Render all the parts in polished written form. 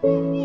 Um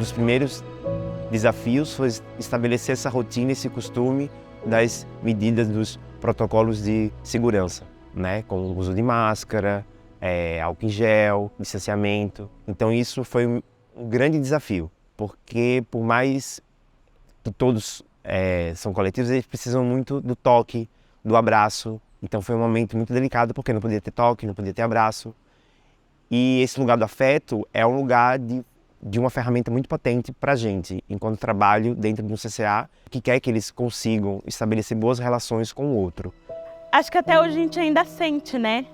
dos primeiros desafios foi estabelecer essa rotina, esse costume das medidas dos protocolos de segurança, né? Com o uso de máscara, álcool em gel, distanciamento. Então isso foi um grande desafio, porque por mais que todos são coletivos, eles precisam muito do toque, do abraço. Então foi um momento muito delicado, porque não podia ter toque, não podia ter abraço. E esse lugar do afeto é um lugar de uma ferramenta muito potente para a gente, enquanto trabalho dentro de um CCA, que quer que eles consigam estabelecer boas relações com o outro. Acho que até hoje a gente ainda sente, né,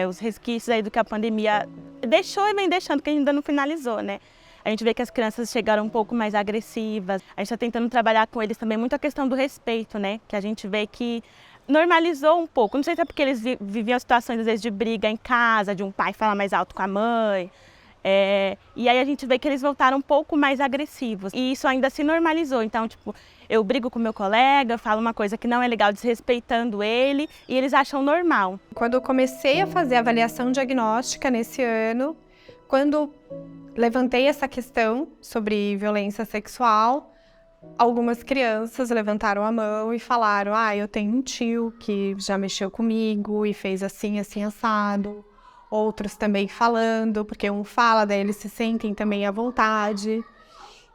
os resquícios aí do que a pandemia deixou e vem deixando, que ainda não finalizou, né. A gente vê que as crianças chegaram um pouco mais agressivas, a gente está tentando trabalhar com eles também muito a questão do respeito, né, que a gente vê que normalizou um pouco. Não sei se é porque eles viviam situações, às vezes, de briga em casa, de um pai falar mais alto com a mãe. E aí a gente vê que eles voltaram um pouco mais agressivos. E isso ainda se normalizou. Então, tipo, eu brigo com meu colega, falo uma coisa que não é legal, desrespeitando ele, e eles acham normal. Quando eu comecei a fazer a avaliação diagnóstica nesse ano, quando levantei essa questão sobre violência sexual, algumas crianças levantaram a mão e falaram: eu tenho um tio que já mexeu comigo e fez assim, assim, assado. Outros também falando, porque um fala, daí eles se sentem também à vontade.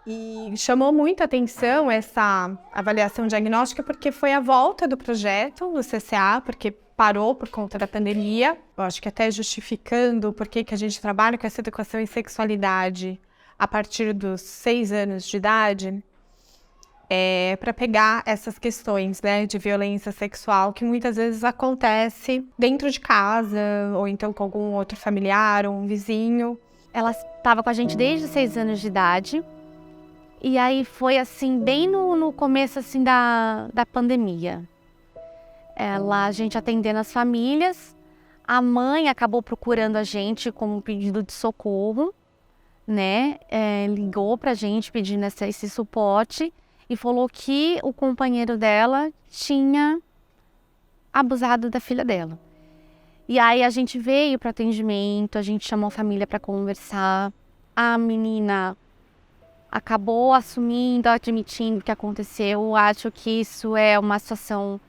E chamou muita atenção essa avaliação diagnóstica, porque foi a volta do projeto no CCA, porque parou por conta da pandemia. Eu acho que até justificando por que a gente trabalha com essa educação em sexualidade a partir dos 6 anos de idade, para pegar essas questões, né, de violência sexual que muitas vezes acontece dentro de casa ou então com algum outro familiar ou um vizinho. Ela estava com a gente desde 6 anos de idade e aí foi assim bem no começo assim da pandemia. A gente atendendo as famílias, a mãe acabou procurando a gente com um pedido de socorro, né, ligou pra gente pedindo esse suporte. E falou que o companheiro dela tinha abusado da filha dela. E aí a gente veio para o atendimento, a gente chamou a família para conversar. A menina acabou assumindo, admitindo o que aconteceu. Eu acho que isso é uma situação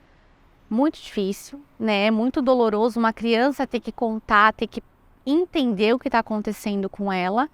muito difícil, né? Muito doloroso. Uma criança ter que contar, ter que entender o que está acontecendo com ela.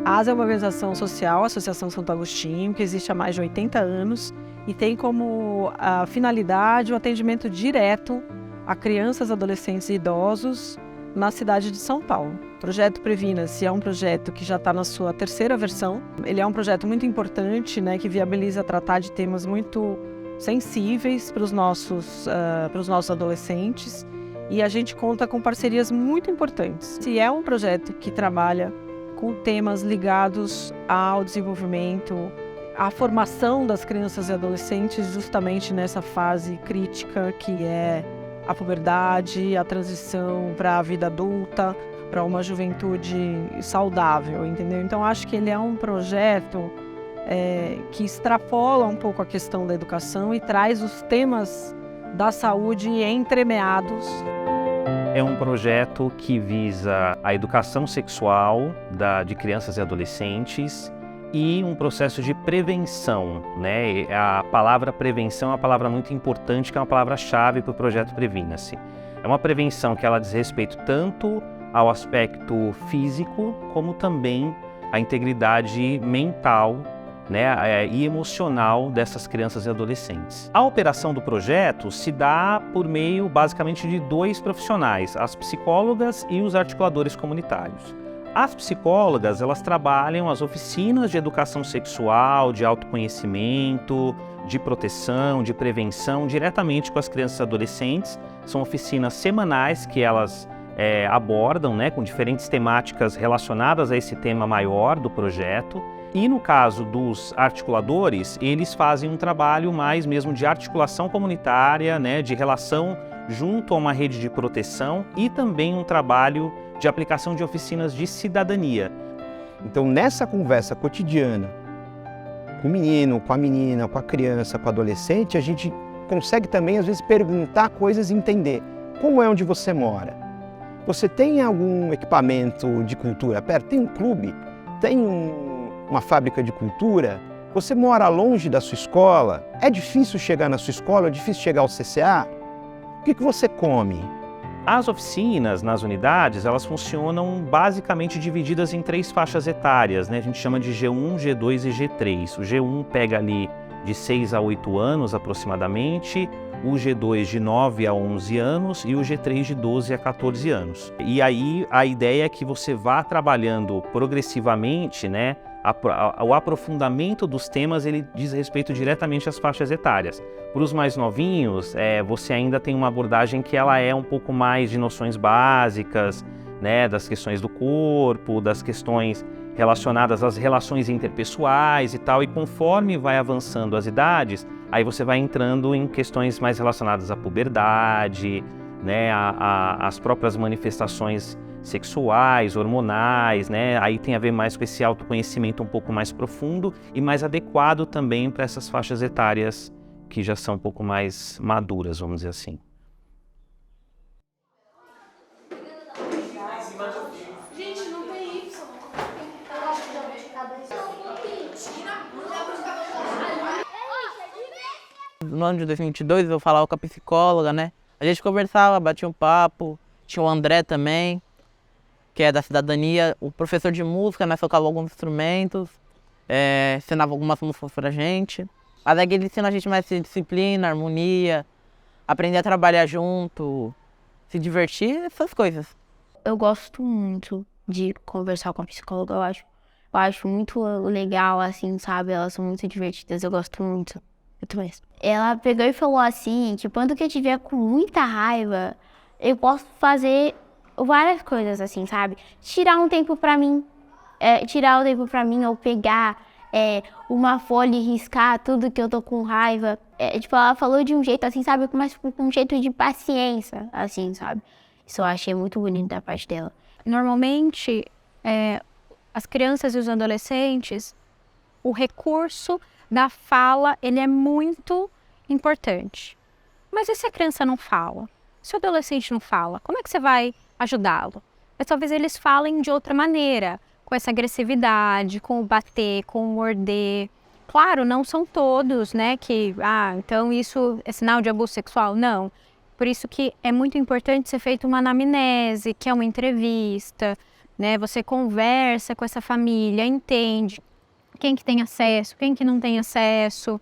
A ASA é uma organização social, a Associação Santo Agostinho, que existe há mais de 80 anos e tem como finalidade o atendimento direto a crianças, adolescentes e idosos na cidade de São Paulo. O projeto Previna-se é um projeto que já está na sua 3ª versão. Ele é um projeto muito importante, né, que viabiliza tratar de temas muito sensíveis para os nossos adolescentes, e a gente conta com parcerias muito importantes. E é um projeto que trabalha com temas ligados ao desenvolvimento, à formação das crianças e adolescentes justamente nessa fase crítica que é a puberdade, a transição para a vida adulta, para uma juventude saudável, entendeu? Então acho que ele é um projeto que extrapola um pouco a questão da educação e traz os temas da saúde entremeados. É um projeto que visa a educação sexual de crianças e adolescentes e um processo de prevenção, né? A palavra prevenção é uma palavra muito importante, que é uma palavra-chave para o projeto Previna-se. É uma prevenção que ela diz respeito tanto ao aspecto físico, como também à integridade mental, né, e emocional dessas crianças e adolescentes. A operação do projeto se dá por meio, basicamente, de 2 profissionais, as psicólogas e os articuladores comunitários. As psicólogas, elas trabalham as oficinas de educação sexual, de autoconhecimento, de proteção, de prevenção, diretamente com as crianças e adolescentes. São oficinas semanais que elas abordam, né, com diferentes temáticas relacionadas a esse tema maior do projeto. E no caso dos articuladores, eles fazem um trabalho mais mesmo de articulação comunitária, né, de relação junto a uma rede de proteção e também um trabalho de aplicação de oficinas de cidadania. Então, nessa conversa cotidiana, com o menino, com a menina, com a criança, com o adolescente, a gente consegue também, às vezes, perguntar coisas e entender como é onde você mora. Você tem algum equipamento de cultura perto? Tem um clube? Tem uma fábrica de cultura? Você mora longe da sua escola? É difícil chegar na sua escola? É difícil chegar ao CCA? O que você come? As oficinas nas unidades, elas funcionam basicamente divididas em 3 faixas etárias, né? A gente chama de G1, G2 e G3. O G1 pega ali de 6 a 8 anos aproximadamente, o G2 de 9 a 11 anos e o G3 de 12 a 14 anos. E aí a ideia é que você vá trabalhando progressivamente, né? O aprofundamento dos temas, ele diz respeito diretamente às faixas etárias. Para os mais novinhos, você ainda tem uma abordagem que ela é um pouco mais de noções básicas, né, das questões do corpo, das questões relacionadas às relações interpessoais e tal, e conforme vai avançando as idades, aí você vai entrando em questões mais relacionadas à puberdade, né, às próprias manifestações sexuais, hormonais, né? Aí tem a ver mais com esse autoconhecimento um pouco mais profundo e mais adequado também para essas faixas etárias que já são um pouco mais maduras, vamos dizer assim. No ano de 2022 eu falava com a psicóloga, né? A gente conversava, batia um papo, tinha o André também, que é da cidadania, o professor de música, né, tocava alguns instrumentos, ensinava algumas músicas pra gente. A DEG ele ensina a gente mais disciplina, harmonia, aprender a trabalhar junto, se divertir, essas coisas. Eu gosto muito de conversar com a psicóloga, eu acho muito legal, assim, sabe? Elas são muito divertidas, eu gosto muito. Eu também. Ela pegou e falou assim, que quando que eu tiver com muita raiva, eu posso fazer várias coisas, assim, sabe? Tirar um tempo pra mim, ou pegar uma folha e riscar tudo que eu tô com raiva. Tipo, ela falou de um jeito, assim, sabe? Mas com um jeito de paciência, assim, sabe? Isso eu achei muito bonito da parte dela. Normalmente, as crianças e os adolescentes, o recurso da fala, ele é muito importante. Mas e se a criança não fala? Se o adolescente não fala, como é que você vai ajudá-lo? Mas talvez eles falem de outra maneira, com essa agressividade, com o bater, com o morder. Claro, não são todos, né, que, então isso é sinal de abuso sexual. Não. Por isso que é muito importante ser feita uma anamnese, que é uma entrevista, né? Você conversa com essa família, entende quem que tem acesso, quem que não tem acesso.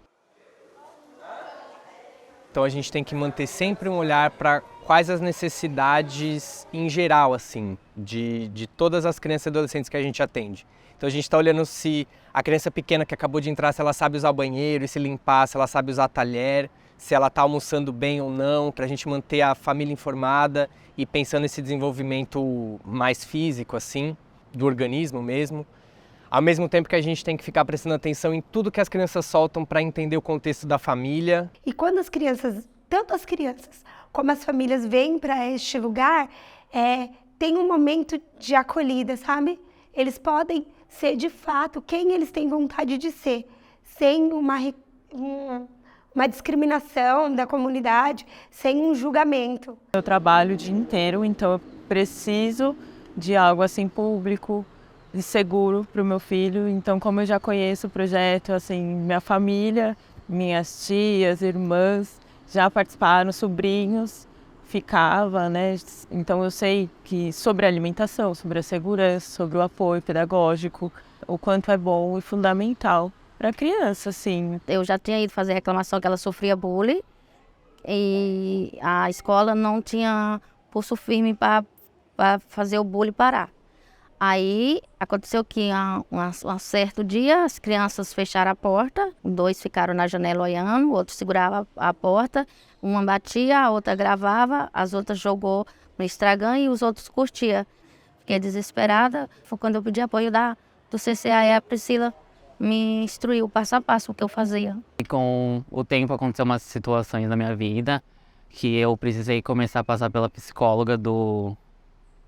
Então a gente tem que manter sempre um olhar para quais as necessidades em geral, assim, de todas as crianças e adolescentes que a gente atende. Então a gente está olhando se a criança pequena que acabou de entrar, se ela sabe usar o banheiro e se limpar, se ela sabe usar talher, se ela está almoçando bem ou não, para a gente manter a família informada e pensando nesse desenvolvimento mais físico, assim, do organismo mesmo. Ao mesmo tempo que a gente tem que ficar prestando atenção em tudo que as crianças soltam para entender o contexto da família. E quando as crianças, tanto as crianças como as famílias vêm para este lugar, tem um momento de acolhida, sabe? Eles podem ser de fato quem eles têm vontade de ser, sem uma discriminação da comunidade, sem um julgamento. Eu trabalho o dia inteiro, então eu preciso de algo assim público e seguro para o meu filho. Então, como eu já conheço o projeto, assim, minha família, minhas tias, irmãs já participaram, sobrinhos, ficava, né? Então eu sei que sobre a alimentação, sobre a segurança, sobre o apoio pedagógico, o quanto é bom e fundamental para a criança, assim. Eu já tinha ido fazer reclamação que ela sofria bullying e a escola não tinha pulso firme para fazer o bullying parar. Aí aconteceu que um certo dia as crianças fecharam a porta, 2 ficaram na janela olhando, o outro segurava a porta, uma batia, a outra gravava, as outras jogou no Instagram e os outros curtiam. Fiquei desesperada, foi quando eu pedi apoio do CCA e a Priscila me instruiu passo a passo o que eu fazia. E com o tempo aconteceu umas situações na minha vida que eu precisei começar a passar pela psicóloga do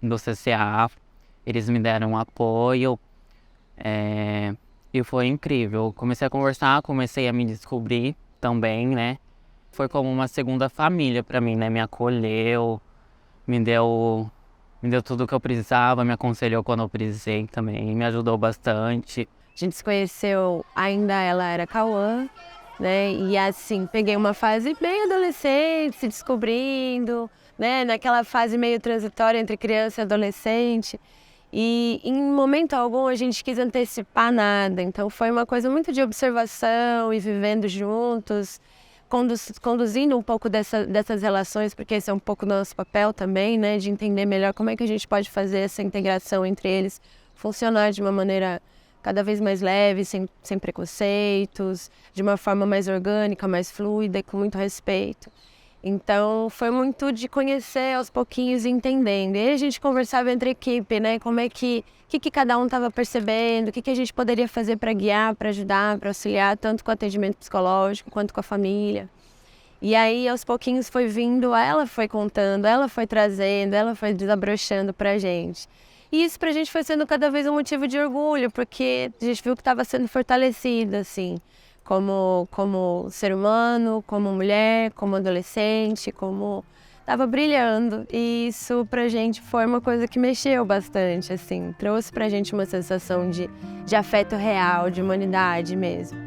CCA. Eles me deram um apoio e foi incrível. Comecei a conversar, comecei a me descobrir também, né? Foi como uma segunda família para mim, né? Me acolheu, me deu tudo o que eu precisava, me aconselhou quando eu precisei também, me ajudou bastante. A gente se conheceu, ainda ela era Cauã, né? E assim, peguei uma fase bem adolescente, se descobrindo, né? Naquela fase meio transitória entre criança e adolescente. E em momento algum a gente quis antecipar nada, então foi uma coisa muito de observação e vivendo juntos, conduzindo um pouco dessas relações, porque esse é um pouco do nosso papel também, né, de entender melhor como é que a gente pode fazer essa integração entre eles funcionar de uma maneira cada vez mais leve, sem preconceitos, de uma forma mais orgânica, mais fluida e com muito respeito. Então, foi muito de conhecer aos pouquinhos e entendendo. E aí a gente conversava entre a equipe, né? Como é que cada um estava percebendo, o que a gente poderia fazer para guiar, para ajudar, para auxiliar, tanto com o atendimento psicológico quanto com a família. E aí, aos pouquinhos foi vindo, ela foi contando, ela foi trazendo, ela foi desabrochando para a gente. E isso para a gente foi sendo cada vez um motivo de orgulho, porque a gente viu que estava sendo fortalecida, assim. Como ser humano, como mulher, como adolescente, como estava brilhando. E isso pra gente foi uma coisa que mexeu bastante, assim, trouxe pra gente uma sensação de afeto real, de humanidade mesmo.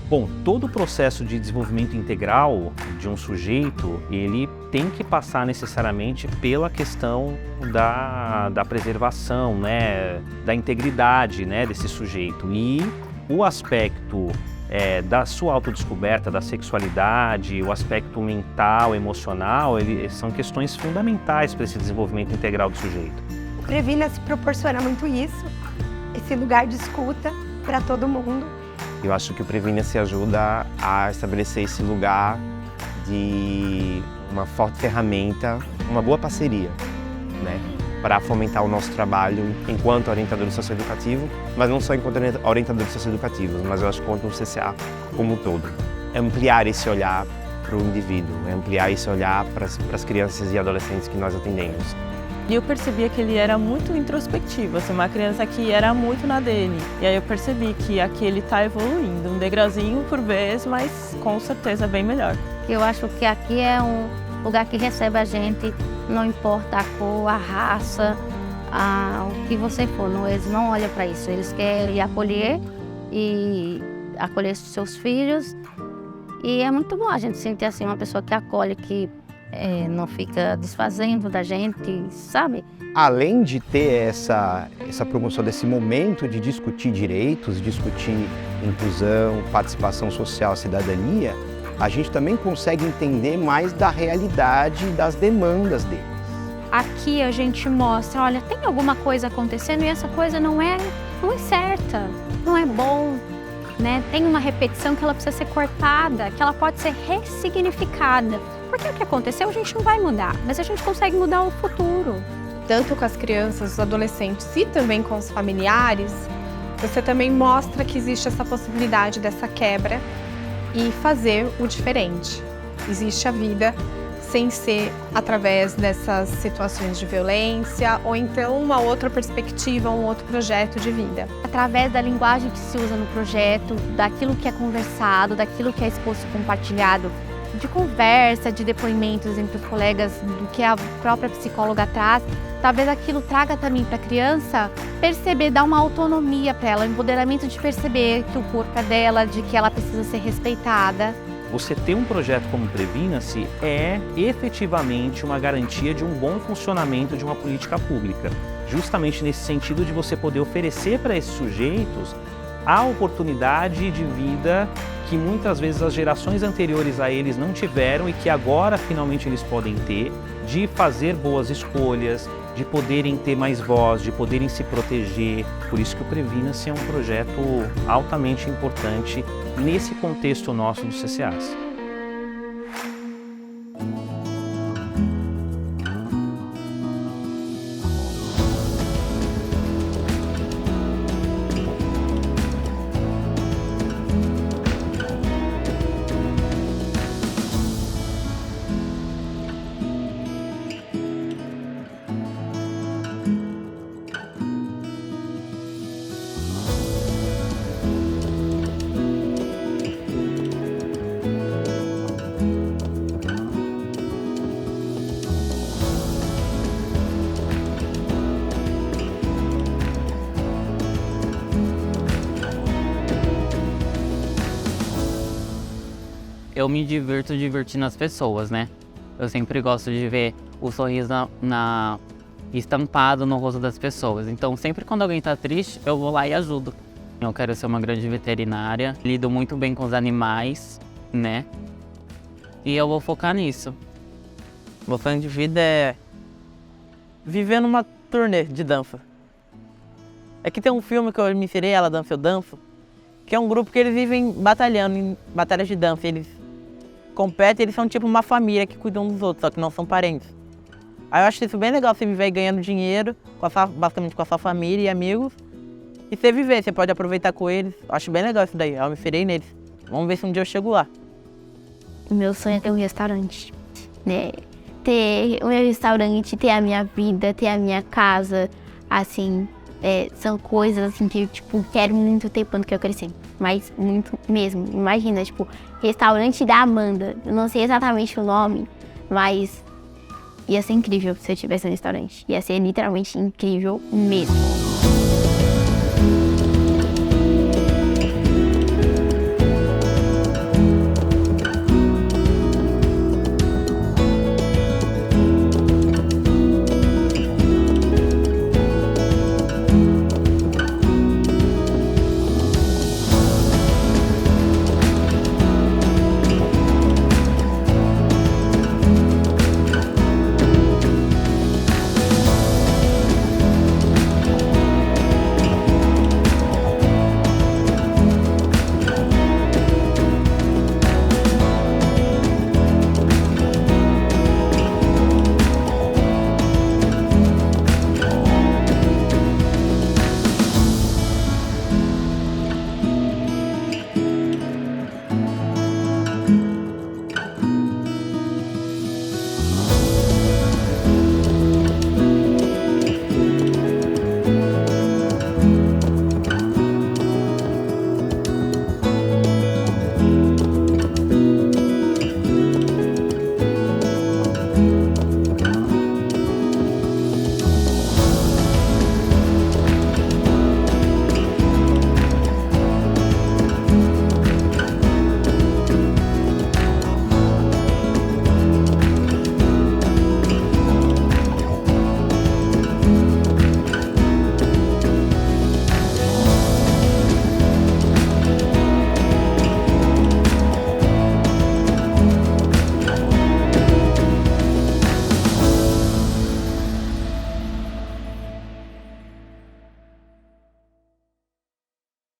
Bom, todo o processo de desenvolvimento integral de um sujeito, ele tem que passar necessariamente pela questão da preservação, né, da integridade, né, desse sujeito. E o aspecto da sua autodescoberta, da sexualidade, o aspecto mental, emocional, são questões fundamentais para esse desenvolvimento integral do sujeito. O Previna se proporciona muito isso, esse lugar de escuta para todo mundo. Eu acho que o Previna se ajuda a estabelecer esse lugar de uma forte ferramenta, uma boa parceria, né? Para fomentar o nosso trabalho enquanto orientador socioeducativo, mas não só enquanto orientador socioeducativo, mas eu acho que quanto o CCA como um todo. Ampliar esse olhar para o indivíduo, ampliar esse olhar para as crianças e adolescentes que nós atendemos. E eu percebia que ele era muito introspectivo, assim, uma criança que era muito na dele. E aí eu percebi que aqui ele está evoluindo, um degrauzinho por vez, mas com certeza bem melhor. Eu acho que aqui é um lugar que recebe a gente, não importa a cor, a raça, o que você for, eles não olham para isso, eles querem acolher seus filhos. E é muito bom a gente sentir assim uma pessoa que acolhe, que não fica desfazendo da gente, sabe? Além de ter essa promoção desse momento de discutir direitos, discutir inclusão, participação social, cidadania, a gente também consegue entender mais da realidade e das demandas deles. Aqui a gente mostra, olha, tem alguma coisa acontecendo e essa coisa não é não é certa, não é bom, né? Tem uma repetição que ela precisa ser cortada, que ela pode ser ressignificada. Porque o que aconteceu a gente não vai mudar, mas a gente consegue mudar o futuro. Tanto com as crianças, os adolescentes e também com os familiares, você também mostra que existe essa possibilidade dessa quebra e fazer o diferente. Existe a vida sem ser através dessas situações de violência ou então uma outra perspectiva, um outro projeto de vida. Através da linguagem que se usa no projeto, daquilo que é conversado, daquilo que é exposto e compartilhado, de conversa, de depoimentos entre os colegas, do que a própria psicóloga traz, talvez aquilo traga também para a criança perceber, dar uma autonomia para ela, o empoderamento de perceber que o corpo é dela, de que ela precisa ser respeitada. Você ter um projeto como Previna-se é efetivamente uma garantia de um bom funcionamento de uma política pública. Justamente nesse sentido de você poder oferecer para esses sujeitos a oportunidade de vida que muitas vezes as gerações anteriores a eles não tiveram e que agora finalmente eles podem ter, de fazer boas escolhas, de poderem ter mais voz, de poderem se proteger. Por isso que o Previna-se é um projeto altamente importante nesse contexto nosso dos CCAs. Eu me divirto divertindo as pessoas, né? Eu sempre gosto de ver o sorriso estampado no rosto das pessoas. Então, sempre quando alguém tá triste, eu vou lá e ajudo. Eu quero ser uma grande veterinária, lido muito bem com os animais, né? E eu vou focar nisso. Meu sonho de vida é viver numa turnê de dança. É que tem um filme que eu me inspirei, Ela Dança, Eu Danço, que é um grupo que eles vivem batalhando em batalhas de dança. Eles competem, eles são tipo uma família que cuidam dos outros, só que não são parentes. Aí eu acho isso bem legal, você viver ganhando dinheiro, basicamente com a sua família e amigos. E você viver, você pode aproveitar com eles. Eu acho bem legal isso daí, eu me inspirei neles. Vamos ver se um dia eu chego lá. Meu sonho é ter um restaurante, né? Ter o meu restaurante, ter a minha vida, ter a minha casa, assim, são coisas assim que eu, tipo, quero muito ter quando que eu crescer. Mas muito mesmo. Imagina, tipo, restaurante da Amanda. Eu não sei exatamente o nome, mas ia ser incrível se eu tivesse um restaurante. Ia ser literalmente incrível mesmo.